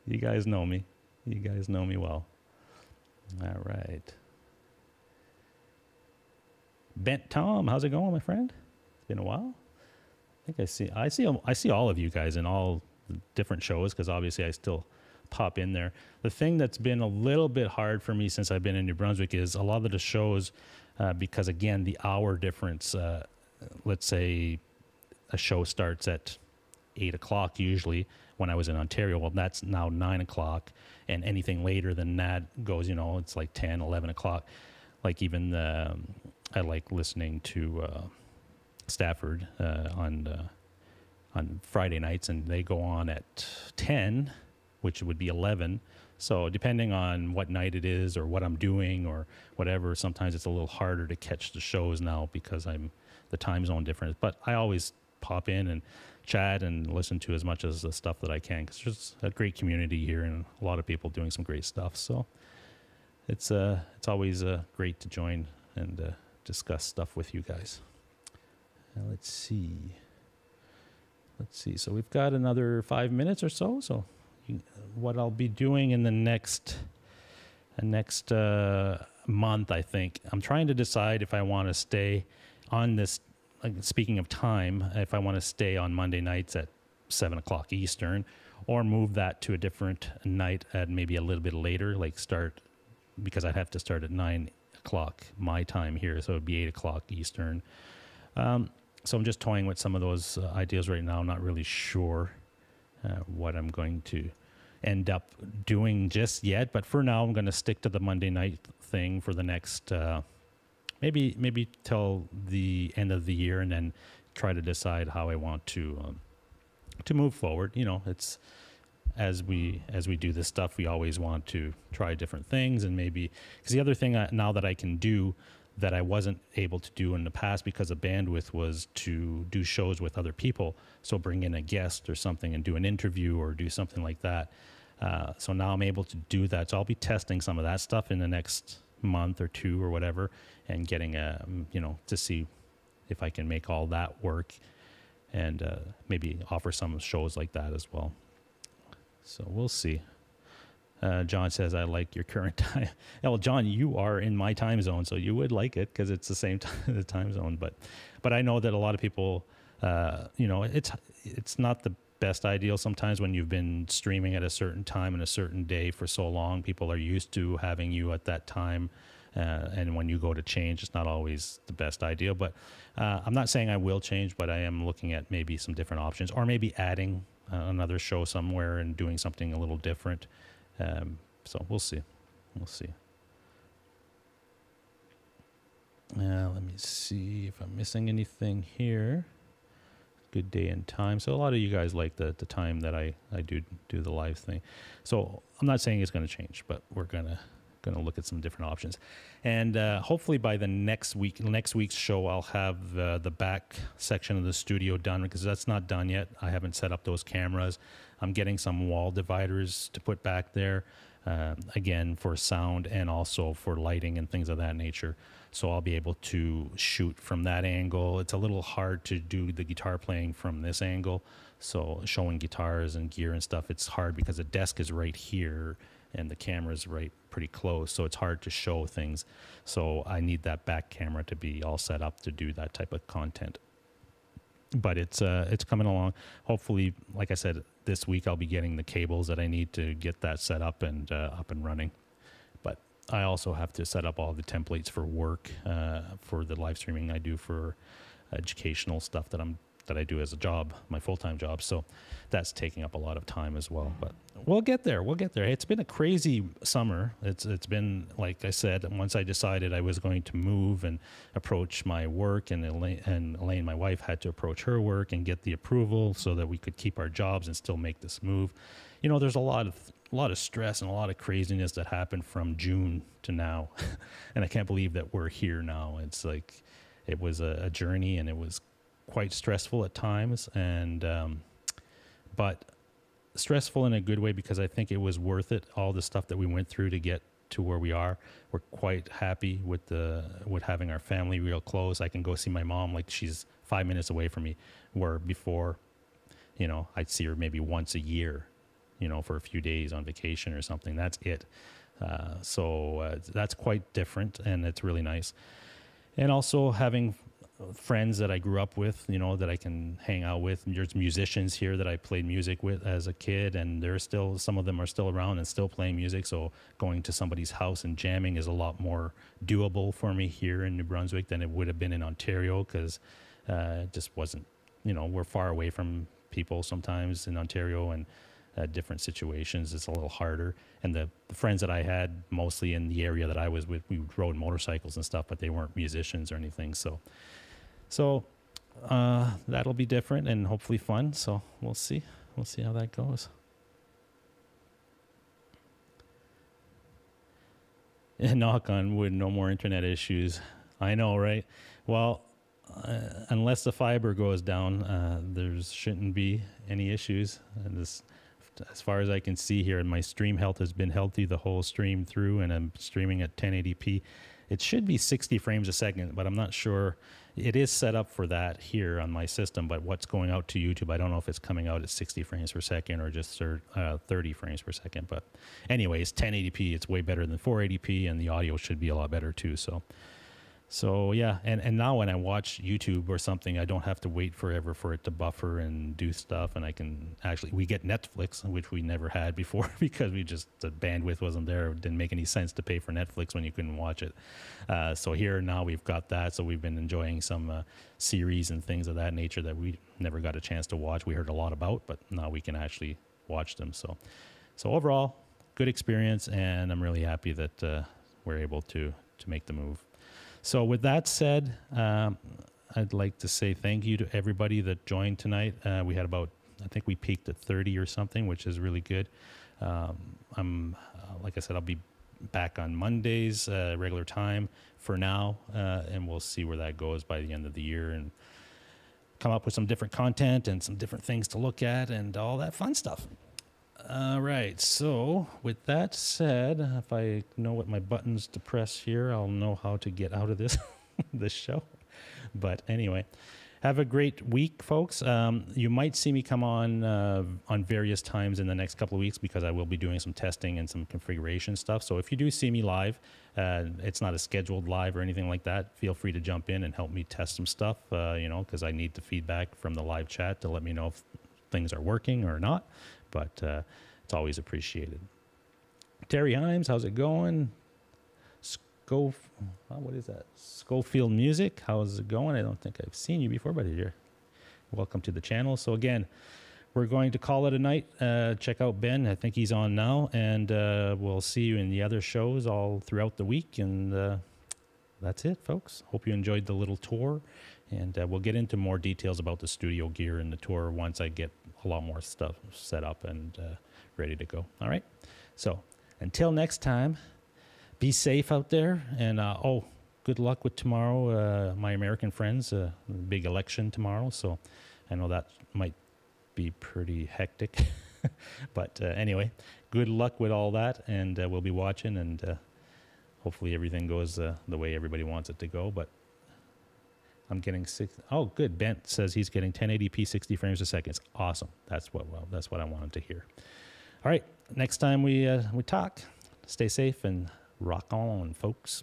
[SPEAKER 2] You guys know me. You guys know me well. All right. Bent Tom, how's it going, my friend? It's been a while. I think I see all of you guys in all the different shows, because obviously I still pop in there. The thing that's been a little bit hard for me since I've been in New Brunswick is a lot of the shows, because again, the hour difference, let's say a show starts at 8 o'clock usually when I was in Ontario. Well, that's now 9 o'clock, and anything later than that goes, it's like 10, 11 o'clock. Like even I like listening to Stafford on Friday nights, and they go on at 10, which would be 11. So depending on what night it is or what I'm doing or whatever, sometimes it's a little harder to catch the shows now because I'm the time zone difference. But I always pop in and chat and listen to as much as the stuff that I can, because there's a great community here and a lot of people doing some great stuff. So it's always great to join and discuss stuff with you guys. Let's see. So we've got another 5 minutes or so. So what I'll be doing in the next month, I think, I'm trying to decide if I want to stay on this. Speaking of time, if I want to stay on Monday nights at 7 o'clock Eastern, or move that to a different night at maybe a little bit later, like start, because I'd have to start at 9 o'clock my time here, so it'd be 8 o'clock Eastern. So I'm just toying with some of those ideas right now. I'm not really sure what I'm going to end up doing just yet, but for now I'm going to stick to the Monday night thing for the next maybe till the end of the year, and then try to decide how I want to move forward. It's as we do this stuff, we always want to try different things, and maybe because the other thing now that I can do that I wasn't able to do in the past because of bandwidth was to do shows with other people. So bring in a guest or something and do an interview or do something like that. So now I'm able to do that. So I'll be testing some of that stuff in the next month or two or whatever, and getting to see if I can make all that work, and maybe offer some shows like that as well. So we'll see. John says, I like your current time. Well, John, you are in my time zone, so you would like it because it's the same the time zone. But I know that a lot of people, it's not the best ideal sometimes when you've been streaming at a certain time and a certain day for so long. People are used to having you at that time, and when you go to change, it's not always the best idea. But I'm not saying I will change, but I am looking at maybe some different options, or maybe adding another show somewhere and doing something a little different. So we'll see. Let me see if I'm missing anything here. Good day and time. So a lot of you guys like the time that I do the live thing. So I'm not saying it's going to change, but we're going to look at some different options. And hopefully by the next week's show, I'll have the back section of the studio done, because that's not done yet. I haven't set up those cameras. I'm getting some wall dividers to put back there, again, for sound and also for lighting and things of that nature. So I'll be able to shoot from that angle. It's a little hard to do the guitar playing from this angle. So showing guitars and gear and stuff, it's hard because the desk is right here and the camera's right pretty close. So it's hard to show things. So I need that back camera to be all set up to do that type of content. But it's coming along. Hopefully, like I said, this week I'll be getting the cables that I need to get that set up and running. But I also have to set up all the templates for work, for the live streaming I do for educational stuff that I do as a job, my full-time job. So that's taking up a lot of time as well. But we'll get there. It's been a crazy summer. It's been, like I said, once I decided I was going to move and approach my work, and Elaine, my wife, had to approach her work and get the approval so that we could keep our jobs and still make this move. There's a lot of stress and a lot of craziness that happened from June to now. And I can't believe that we're here now. It's like, it was a journey, and it was quite stressful at times, and but stressful in a good way, because I think it was worth it, all the stuff that we went through to get to where we are. We're quite happy with having our family real close. I can go see my mom, like she's 5 minutes away from me, where before, I'd see her maybe once a year, for a few days on vacation or something. That's it. So that's quite different, and it's really nice. And also having friends that I grew up with, you know, that I can hang out with. And there's musicians here that I played music with as a kid, and there's still, some of them are still around and still playing music. So going to somebody's house and jamming is a lot more doable for me here in New Brunswick than it would have been in Ontario, because it just wasn't, you know, we're far away from people sometimes in Ontario, and different situations, it's a little harder. And the friends that I had mostly in the area that I was with, we rode motorcycles and stuff, but they weren't musicians or anything. So that'll be different and hopefully fun. So we'll see how that goes. And knock on wood, no more internet issues. I know, right? Well, unless the fiber goes down, there shouldn't be any issues. And this, as far as I can see here, my stream health has been healthy the whole stream through, and I'm streaming at 1080p. It should be 60 frames a second, but I'm not sure. It is set up for that here on my system, but what's going out to YouTube, I don't know if it's coming out at 60 frames per second or just 30 frames per second. But anyways, 1080p, it's way better than 480p, and the audio should be a lot better too. So yeah, and now when I watch YouTube or something, I don't have to wait forever for it to buffer and do stuff, and I can actually, we get Netflix, which we never had before because the bandwidth wasn't there. It didn't make any sense to pay for Netflix when you couldn't watch it. So here now we've got that, so we've been enjoying some series and things of that nature that we never got a chance to watch. We heard a lot about, but now we can actually watch them. So overall, good experience, and I'm really happy that we're able to make the move. So with that said, I'd like to say thank you to everybody that joined tonight. We had about, I think we peaked at 30 or something, which is really good. Like I said, I'll be back on Mondays, regular time for now, and we'll see where that goes by the end of the year, and come up with some different content and some different things to look at and all that fun stuff. All right, so with that said, if I know what my buttons to press here, I'll know how to get out of this this show. But anyway, have a great week, folks. You might see me come on various times in the next couple of weeks, because I will be doing some testing and some configuration stuff. So if you do see me live, it's not a scheduled live or anything like that. Feel free to jump in and help me test some stuff, you know, because I need the feedback from the live chat to let me know if things are working or not. But it's always appreciated. Terry Himes, how's it going? What is that? Schofield Music, how's it going? I don't think I've seen you before, but you're welcome to the channel. So again, we're going to call it a night. Check out Ben. I think he's on now, and we'll see you in the other shows all throughout the week. And that's it, folks. Hope you enjoyed the little tour, and we'll get into more details about the studio gear and the tour once I get a lot more stuff set up and ready to go. All right. So until next time, be safe out there. And good luck with tomorrow, my American friends. Big election tomorrow. So I know that might be pretty hectic. But anyway, good luck with all that. And we'll be watching. And hopefully everything goes the way everybody wants it to go. But I'm getting oh, good. Bent says he's getting 1080p 60 frames a second. It's awesome. That's what I wanted to hear. All right. Next time we talk, stay safe and rock on, folks.